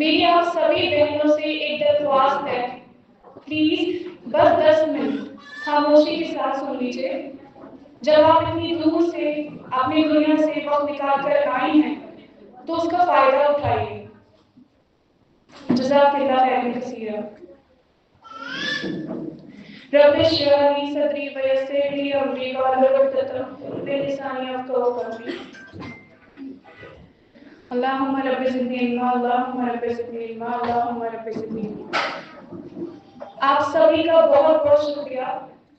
میری آپ سبھی بہنوں سے ایک درخواست ہے، پلیز بس 10 منٹ خاموشی کے ساتھ سن لیجیے۔ جب آپ اتنی دور سے اپنی دنیا سے وقت نکال کر آئی ہیں تو اس کا فائدہ اٹھائیے۔ جزاک اللہ خیر کثیرا۔ رب اشرح لي صدري ويسر لي امري واحلل عقدة من لساني يفقهوا قولي۔ اللهم رب زدنی علما، اللهم رب زدنی علما، اللهم رب زدنی علما۔ آپ سبھی کا بہت بہت شکریہ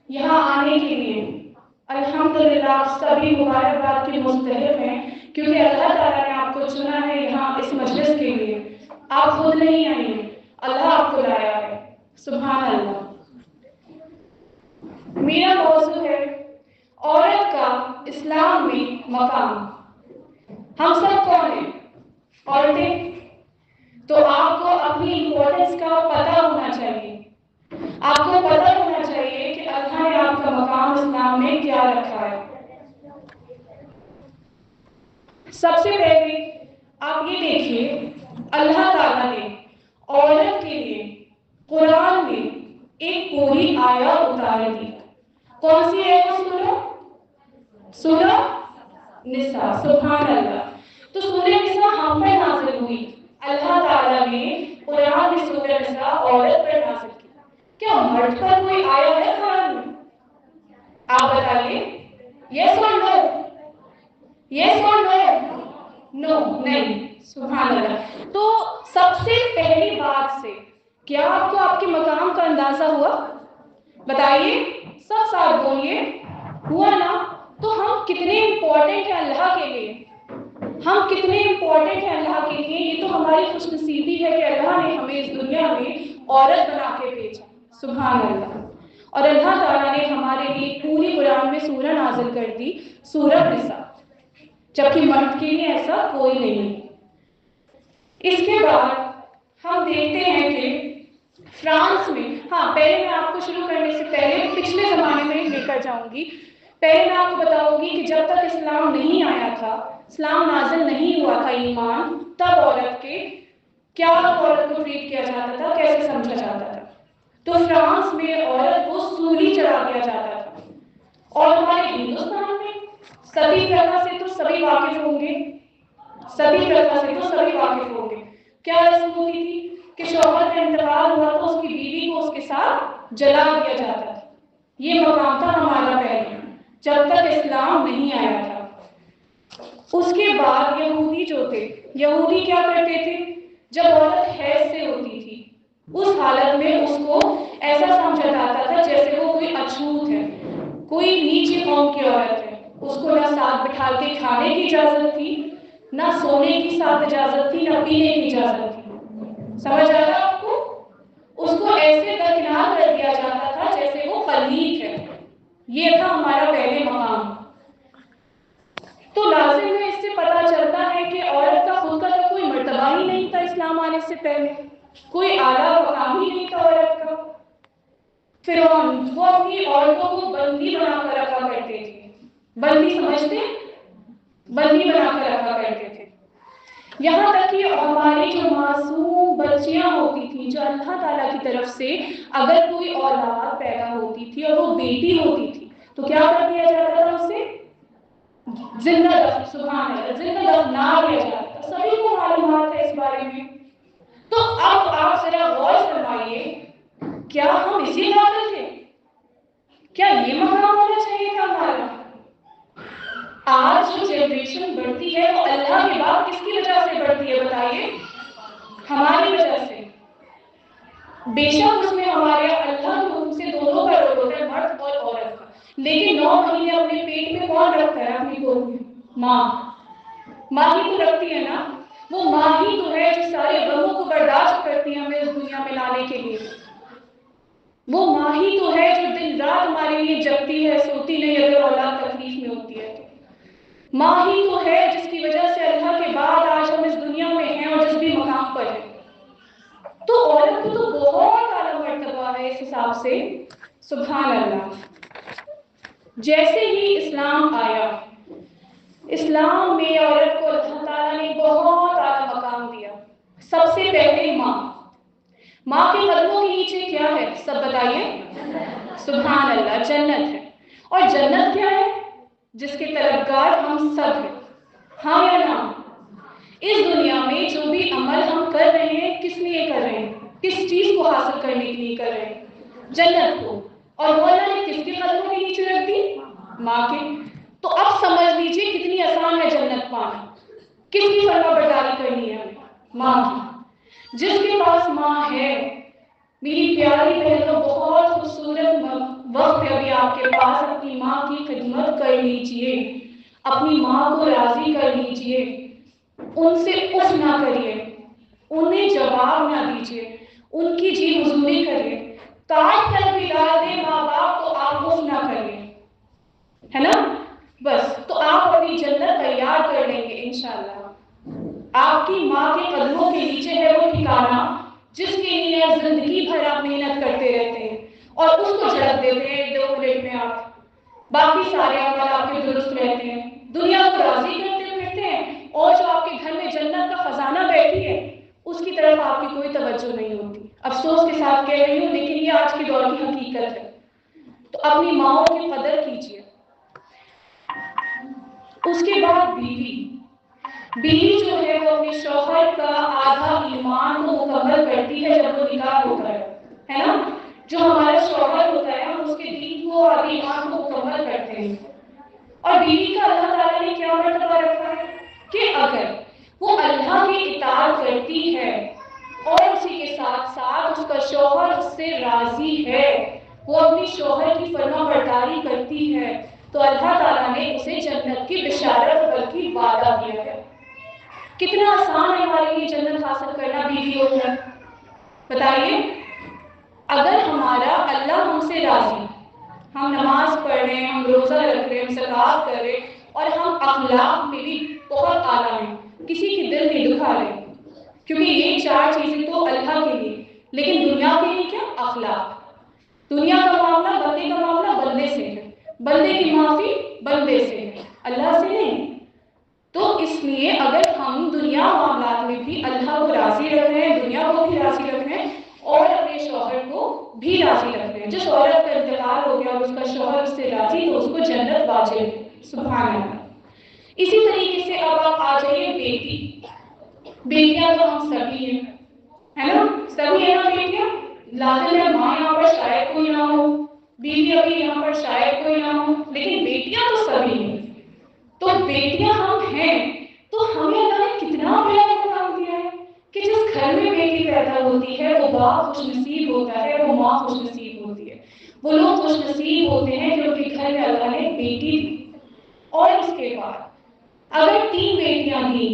یہاں آنے کے لیے۔ الحمدللہ آپ سبھی مبارکباد کے مستحق ہیں، کیونکہ اللہ تعالیٰ نے آپ کو چنا ہے یہاں اس مجلس کے لیے۔ آپ خود نہیں آئے ہیں، اللہ آپ کو لایا ہے۔ سبحان اللہ۔ میرا موضوع ہے عورت کا اسلام میں مقام۔ ہم سب کون ہیں؟ عورتیں۔ تو آپ کو اپنی امپورٹنس کا پتہ ہونا چاہیے۔ آپ کو پتہ ہونا چاہیے کہ اللہ نے آپ کا مقام اسلام میں کیا رکھا ہے۔ سب سے پہلے آپ یہ دیکھیے، اللہ تعالیٰ نے عورت کے لیے قرآن میں ایک پوری آیت اتار دی۔ کون سی ہے وہ سورہ؟ سورہ نساء۔ سبحان اللہ۔ تو سورہ نساء ہم پر نازل ہوئی، اللہ تعالیٰ نے قرآن میں سورہ نساء عورت پر نازل کی۔ کیا مرد پر کوئی آیا ہے قرآن میں؟ آپ بتائیے، یس اور نو؟ یس اور نو؟ نو، نہیں۔ سبحان اللہ۔ تو سب سے پہلی بات سے کیا آپ کو آپ کے مقام کا اندازہ ہوا؟ بتائیے، سب ساتھ بولیے، ہوا نا؟ تو ہم کتنے امپورٹنٹ ہیں اللہ کے لیے، ہم کتنے امپورٹنٹ ہیں اللہ کے لیے۔ یہ تو ہماری خوش نصیبی ہے کہ اللہ نے ہمیں اس دنیا میں عورت بنا کے بھیجا۔ سبحان اللہ۔ اور اللہ تعالیٰ نے ہمارے لیے پوری قرآن میں سورہ نازل کر دی، سورہ نساء، جبکہ مرد کے لیے ایسا کوئی نہیں۔ اس کے بعد ہم دیکھتے ہیں کہ فرانس میں، پہلے میں آپ کو شروع کرنے سے پہلے پچھلے زمانے میں لے کر جاؤں گی۔ پہلے میں آپ کو بتاؤں گی کہ جب تک اسلام نہیں آیا تھا، اسلام نازل نہیں ہوا تھا ایمان، تب عورت کے کیا عورت کو ٹریٹ کیا جاتا تھا، کیسے سمجھا جاتا تھا۔ تو فرانس میں عورت کو سولی چڑھا دیا جاتا تھا۔ اور ہمارے ہندوستان میں ستی پرتھا سے تو سبھی واقف ہوں گے، ستی پرتھا سے تو سبھی واقف ہوں گے۔ کیا رسم ہوتی تھی کہ شوہر کا انتقال ہوا تو اس کی بیوی کو اس کے ساتھ جلا دیا جاتا تھا۔ یہ مقام تھا ہمارا پہلے، جب تک اسلام نہیں آیا تھا۔ اس کے بعد یہودی جو تھے، یہودی کیا کرتے تھے؟ جب عورت حیض سے ہوتی تھی، اس حالت میں اس کو ایسا سمجھا جاتا تھا جیسے وہ کوئی اچھوت ہے، کوئی نیچی قوم کی عورت ہے۔ اس کو نہ ساتھ بٹھا کے کھانے کی اجازت تھی، نہ سونے کی ساتھ اجازت تھی، نہ پینے کی اجازت تھی۔ سمجھ آ رہا آپ کو؟ اس کو ایسے درکنار کر دیا جاتا تھا جیسے وہ خلیق ہے۔ یہ تھا ہمارا پہلے مقام۔ تو لازم ہے اس سے پتہ چلتا ہے کہ عورت کا خود کا تو کوئی مرتبہ ہی نہیں تھا اسلام آنے سے پہلے، کوئی اعلیٰ مقام ہی نہیں تھا عورت کا۔ فرعون وہ اپنی عورتوں کو بندی بنا کر رکھا کرتے تھے۔ بندی سمجھتے؟ بندی بنا کر رکھا کرتے تھے۔ یہاں تک کہ ہماری جو معصوم بچیاں ہوتی تھیں، جو اللہ تعالیٰ کی طرف سے اگر کوئی اولاد پیدا ہوتی تھی اور وہ بیٹی ہوتی تھی تو کیا کر دیا جاتا تھا اسے؟ زندہ دفن۔ سبحان اللہ، زندہ دفنا دیا جاتا تھا۔ سبھی کو معلومات ہے اس بارے میں۔ تو اب آپ ذرا غور فرمائیے، کیا ہم اسی قابل تھے؟ کیا یہ مقام ہونا چاہیے تھا ہمارا؟ آج جو جنریشن بڑھتی ہے وہ اللہ کے بعد کس کی وجہ سے بڑھتی ہے بتائیے؟ ہماری وجہ سے۔ بے شک اس میں ہمارے اللہ کے حکم سے دونوں کا رول ہوتا ہے، مرد اور عورت کا۔ لیکن 9 مہینے اپنے پیٹ میں کون رکھتا ہے اپنی گود میں؟ ماں۔ ماں ہی تو رکھتی ہے نا۔ وہ ماں ہی تو ہے جو سارے غموں کو برداشت کرتی ہے ہمیں اس دنیا میں لانے کے لیے۔ وہ ماں ہی تو ہے جو دن رات ہمارے لیے جگتی ہے، سوتی نہیں اگر اولاد تکلیف میں ہوتی ہے تو۔ ماں ہی تو ہے جس کی وجہ سے اللہ کے بعد آج ہم اس دنیا میں ہیں اور جس بھی مقام پر ہیں۔ تو عورت کو تو بہت اعلیٰ مرتبہ ہے اس حساب سے۔ سبحان اللہ۔ جیسے ہی اسلام آیا، اسلام میں عورت کو اللہ تعالیٰ نے بہت اعلیٰ مقام دیا۔ سب سے پہلے ماں. ماں کے قدموں کے نیچے کیا ہے؟ سب بتائیے. سبحان اللہ، جنت ہے. اور جنت کیا ہے؟ جس کے طلبگار ہم سب ہیں. ہاں یا نا؟ اس دنیا میں جو بھی عمل ہم کر رہے ہیں کس لیے کر رہے ہیں؟ کس چیز کو حاصل کرنے کے لیے کر رہے ہیں؟ جنت کو. اور وہ اللہ نے کس کے قدموں کے نیچے رکھ دی؟ ماں کے. تو اب سمجھ لیجیے کتنی آسان ہے جنت پانا. کس کی فرما برداری کرنی ہے ہمیں؟ ماں کی. جس کے پاس ماں ہے میری پیاری بہنوں، بہت خوبصورت وقت ہے ابھی آپ کے پاس. اپنی ماں کی خدمت کر لیجیے، اپنی ماں کو راضی کر لیجیے. ان سے اف نہ کریے، انہیں جواب نہ دیجیے، ان کی جی حضوری کریے. کاٹ کر بھی ڈال دے ماں باپ تو آپ اف نہ کریے، ہے نا؟ بس تو آپ اپنی جنت تیار کر لیں گے انشاءاللہ. آپ کی ماں کے قدموں کے نیچے ہے وہ ٹھکانہ جس کے لیے زندگی بھر آپ محنت کرتے رہتے ہیں اور اس کو جھڑک دیتے ہیں 2 منٹ میں. آپ باقی سارے عمل آپ کے درست رہتے ہیں، دنیا کو راضی کرتے پھرتے ہیں، اور جو آپ کے گھر میں جنت کا خزانہ بیٹھی ہے اس کی طرف آپ کی کوئی توجہ نہیں ہوتی. افسوس کے ساتھ کہہ رہی ہوں لیکن یہ آج کے دور کی حقیقت ہے. تو اپنی ماؤں کی قدر کیجیے. اس کے بعد بیوی. بیوی جو ہے وہ اپنے شوہر کا آدھا ایمان کو مکمل کرتی ہے جب وہ نکاح ہوتا ہے نا؟ جو ہمارا شوہر ہوتا ہے ہم اس کے دین کو اور ایمان کو مکمل کرتے ہیں. اور بیوی کا اللہ تعالیٰ نے کیا مرتبہ رکھا ہے کہ اگر وہ اللہ کی اطاعت کرتی ہے اور اسی کے ساتھ ساتھ اس کا شوہر اس سے راضی ہے، وہ اپنی شوہر کی فرما برداری کرتی ہے، تو اللہ تعالیٰ نے اسے جنت کی بشارت بلکہ وعدہ دیا ہے. کتنا آسان ہے ہمارے لیے جنت حاصل کرنا بیوی ہو کر. بتائیے، اگر ہمارا اللہ ہم سے راضی، ہم نماز پڑھ رہے ہیں، ہم روزہ رکھ رہے ہیں، ہم زکوٰۃ کر رہے ہیں اور ہم اخلاق میں بھی بہت اعلیٰ ہیں، کسی کی دل نہیں دکھا رہے، کیونکہ یہ 4 چیزیں تو اللہ کے لیے، لیکن دنیا کے لیے کیا؟ اخلاق. دنیا کا معاملہ، بندے کا معاملہ بندے سے ہے، بندے کی معافی بندے سے ہے، اللہ سے نہیں. تو اس لیے اگر ہم دنیا معاملات میں بھی اللہ کو راضی رکھ رہے ہیں، دنیا کو بھی راضی رکھ رہے ہیں اور اپنے شوہر کو بھی راضی رکھ رہے ہیں، جس عورت کا انتقال ہو گیا اور اس کا شوہر اس سے راضی تو اس کو جنت واجب ہے. سبحان اللہ. اسی طریقے سے اب آپ آ جائیے بیٹی. بیٹیاں تو ہم سبھی ہیں، ہے نا؟ سبھی ہیں نا بیٹیاں. لازم ہے ماں یہاں پر شاید کوئی نہ ہو، بیوی ابھی یہاں پر شاید کوئی نہ ہو، لیکن بیٹیاں تو سبھی ہیں. تو بیٹیاں ہم ہیں تو ہمیں اللہ نے کتنا بڑا مقام دیا ہے کہ جس گھر میں بیٹی پیدا ہوتی ہے وہ باپ خوش نصیب ہوتا ہے، وہ ماں خوش نصیب ہوتی ہے، وہ لوگ خوش نصیب ہوتے ہیں کہ ان کے گھر میں اللہ نے بیٹی دی. اور اس کے بعد اگر 3 بیٹیاں دی،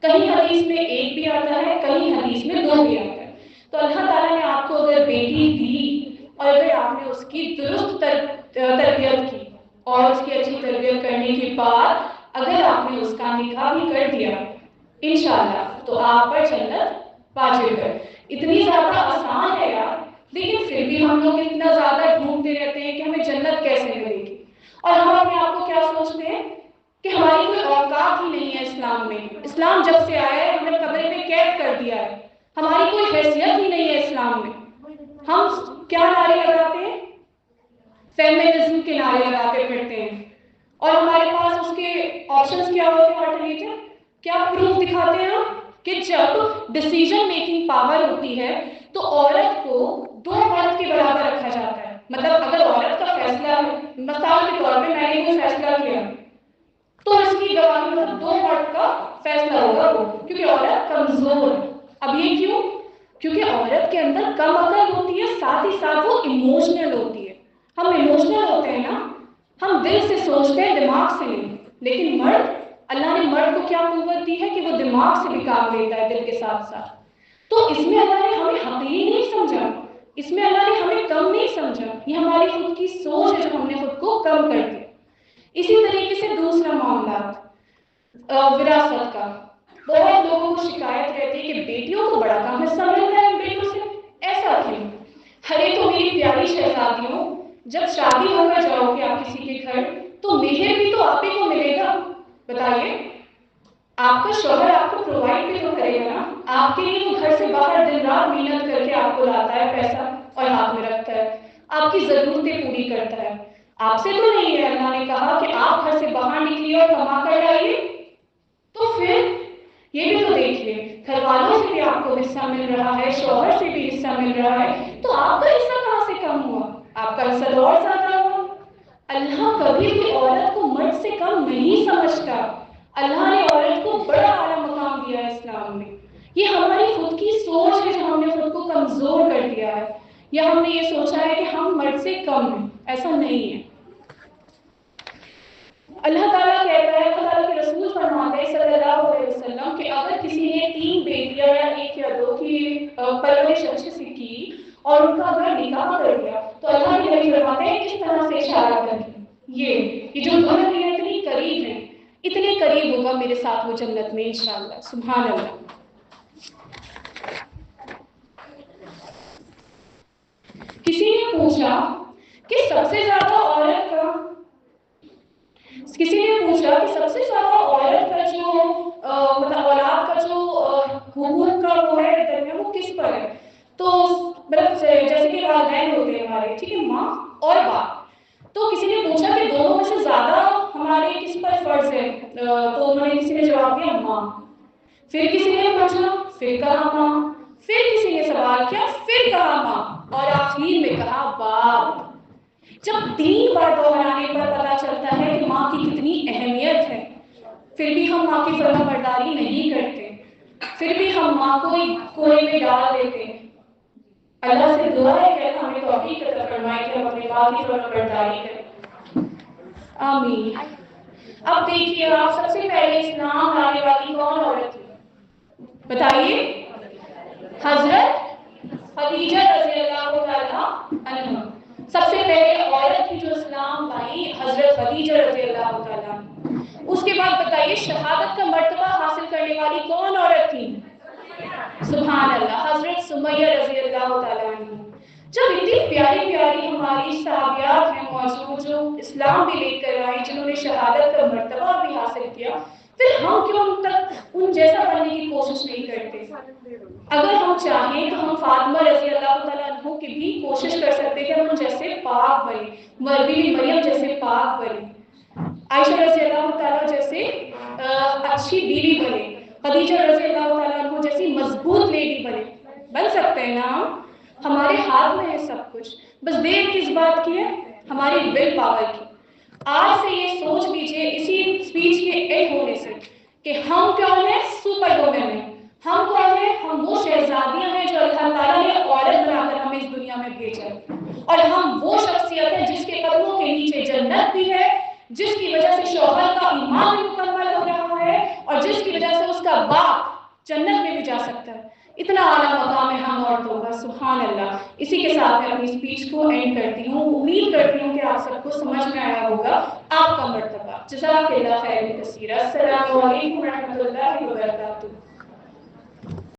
کہیں حدیث میں 1 بھی آتا ہے، کہیں حدیث میں 2 بھی آتا ہے، تو اللہ تعالیٰ نے آپ کو اگر بیٹی دی اور اگر آپ نے اس کی درست تربیت کی اور اس کی اچھی تربیت کرنے کے بعد اگر آپ نے اس کا نکاح بھی کر دیا انشاءاللہ تو آپ پر جنت واجب ہے. اتنی زیادہ آسان ہے یار، لیکن پھر بھی ہم لوگ اتنا زیادہ ڈھونڈتے رہتے ہیں کہ ہمیں جنت کیسے ملے گی. اور ہم اپنے آپ کو کیا سوچتے ہیں کہ ہماری کوئی اوقات ہی نہیں ہے اسلام میں. اسلام جب سے آیا ہے ہمیں کمرے میں قید کر دیا ہے، ہماری کوئی حیثیت ہی نہیں ہے اسلام میں. ہم کیا نعرے لگاتے ہیں؟ فیمنزم کے نعرے لگاتے پھرتے ہیں، اور ہمارے پاس اس کے آپشنز کیا ہوتے ہیں؟ آلٹرنیٹو کیا پروف دکھاتے ہیں ہم کہ جب ڈیسیژن میکنگ پاور ہوتی ہے تو عورت کو 2 مرد کے برابر رکھا جاتا ہے. مطلب اگر عورت کا فیصلہ ہے، مثال کے طور پہ میں نے کوئی فیصلہ کیا تو اس کی گواہی مطلب 2 مرد کا فیصلہ ہوگا وہ، کیونکہ عورت کمزور ہے. اب یہ کیوں؟ کیونکہ عورت کے اندر کم عقل ہوتی ہے، ساتھ ہی ساتھ وہ ایموشنل ہوتی ہے. ہم ایموشنل ہوتے ہیں نا، ہم دل سے سوچتے ہیں دماغ سے نہیں. لیکن مرد، اللہ نے مرد کو کیا قوت دی ہے کہ وہ دماغ سے بھی کام لیتا ہے دل کے ساتھ ساتھ. تو اس میں اللہ نے ہمیں حقیر نہیں سمجھا، اس میں اللہ نے ہمیں کم نہیں سمجھا، یہ ہماری خود کی سوچ ہے جو ہم نے خود کو کم کر دیا. اسی طریقے سے دوسرا معاملات وراثت کا. بہت لوگوں کو شکایت رہتی ہے کہ بیٹیوں کو بڑا کام حصہ ملتا ہے بیٹوں سے. ایسا کیوں؟ ارے تو میری پیاری شہزادیوں، جب شادی ہو کر جاؤ گے آپ کسی کے گھر تو مہر بھی تو آپ ہی کو ملے گا. بتائیے، آپ کا شوہر آپ کو پرووائڈ بھی تو کرے گا نا، آپ کے لیے وہ گھر سے باہر دن رات محنت کر کے آپ کو لاتا ہے پیسہ اور ہاتھ میں رکھتا ہے، آپ کی ضرورتیں پوری کرتا ہے۔ آپ سے تو نہیں ہے اللہ نے کہا کہ آپ گھر سے باہر نکلیے اور کما کر لائیے، تو پھر یہ بھی تو دیکھیے گھر والوں سے بھی آپ کو حصہ مل رہا ہے، شوہر سے بھی حصہ مل رہا ہے، تو آپ کا حصہ کہاں سے کم ہوا؟ آپ کا حصہ تو اور زیادہ ہوا۔ اللہ کبھی بھی عورت کو مرد سے کم نہیں سمجھتا، اللہ نے عورت کو بڑا اعلیٰ مقام دیا ہے اسلام میں۔ یہ ہماری خود کی سوچ ہے جو ہم نے خود کو کمزور کر دیا ہے، یا ہم نے یہ سوچا ہے کہ ہم مرد سے کم ہیں، ایسا نہیں ہے۔ اللہ تعالیٰ کہتا ہے، اللہ تعالیٰ کے رسول فرماتے ہیں صلی اللہ علیہ وسلم کہ اگر کسی نے 3 بیٹیاں یا 1 یا 2 کی پرورش اچھے سے کی اور ان کا اگر نکاح کر دیا تو اللہ کے نبی فرماتے ہیں اس طرح سے اشارہ کر کے یہ جو 2 نبیاں اتنی قریب ہیں، اتنے قریب ہوگا میرے ساتھ وہ جنت میں انشاءاللہ۔ سبحان اللہ۔ کسی نے پوچھا کہ سب سے زیادہ عورت کا سب سے زیادہ عورت کا جو مطلب اولاد کا جو حقوق کا وہ ہے درمیان وہ کس پر ہے؟ تو مطلب جیسے کہ والدین ہوتے ہیں ہمارے، ٹھیک ہے، ماں اور باپ، تو کسی نے پوچھا کہ دونوں میں سے زیادہ ہمارے کس پر فرض ہے؟ تو انہوں نے کسی نے جواب دیا ماں، پھر کسی نے پوچھا، پھر کہا ماں، پھر کسی نے سوال کیا، پھر کہا ماں، اور آخر میں کہا باپ۔ جب 3 بار دہرانے پر پتا چلتا ہے کہ ماں کی کتنی اہمیت ہے، پھر بھی ہم ماں کی فرما برداری نہیں کرتے، پھر بھی ہم ماں کو کونے میں ڈال دیتے ہیں۔ اللہ سے دعا ہے کہ ہمیں توفیق عطا فرمائے کہ ہم اپنے ماں کی فرما برداری کریں، آمین۔ اب دیکھیے، آپ سب سے پہلے اسلام لانے والی کون عورت تھی؟ بتائیے۔ حضرت خدیجہ رضی اللہ تعالیٰ عنہ، سب سے پہلے عورت کی جو اسلام لائی حضرت خدیجہ رضی اللہ تعالیٰ عنہ۔ اس کے بعد بتائیے شہادت کا مرتبہ حاصل کرنے والی کون عورت تھی؟ سبحان اللہ، حضرت سمیہ رضی اللہ تعالیٰ عنہ۔ جب اتنی پیاری پیاری ہماری صحابیات ہیں موجود جو اسلام بھی لے کر آئی، جنہوں نے شہادت کا مرتبہ بھی حاصل کیا، پھر ہم کیوں ان جیسا بننے کی کوشش نہیں کرتے؟ اگر ہم چاہیں تو ہم فاطمہ رضی اللہ تعالیٰ عنہ کی بھی کوشش کر سکتے کہ ہم ان جیسے پاک بنے، بیوی مریم جیسے پاک بنے، عائشہ رضی اللہ تعالیٰ جیسے اچھی بیوی بنے، خدیجہ رضی اللہ تعالیٰ عنہ جیسی مضبوط لیڈی بن سکتے ہیں نا ہم؟ ہمارے ہاتھ میں ہے سب کچھ، بس دیر کس بات کی ہے؟ ہماری ول پاور کی۔ آج سے یہ سوچ لیجئے اسی اسپیچ کے اینڈ ہونے سے کہ ہم کون ہیں؟ سپر وومن ہیں۔ ہم کون ہیں؟ ہم وہ شہزادیاں ہیں جو اللہ تعالیٰ نے عورت بنا کر ہمیں اس دنیا میں بھیجا ہے، اور ہم وہ شخصیت ہیں جس کے قدموں کے نیچے جنت بھی ہے، جس کی وجہ سے شوہر کا ایمان بھی مکمل ہو رہا ہے، اور جس کی وجہ سے اس کا باپ جنت میں بھی جا سکتا ہے۔ اتنا اعلیٰ مقام ہے ہم عورتوں کا، سبحان اللہ۔ اسی کے ساتھ میں اپنی اسپیچ کو اینڈ کرتی ہوں۔ امید کرتی ہوں کہ آپ سب کو سمجھ میں آیا ہوگا آپ کا مرتبہ۔ جزاک اللہ خیر کثیرا۔ السلام علیکم ورحمۃ اللہ وبرکاتہ۔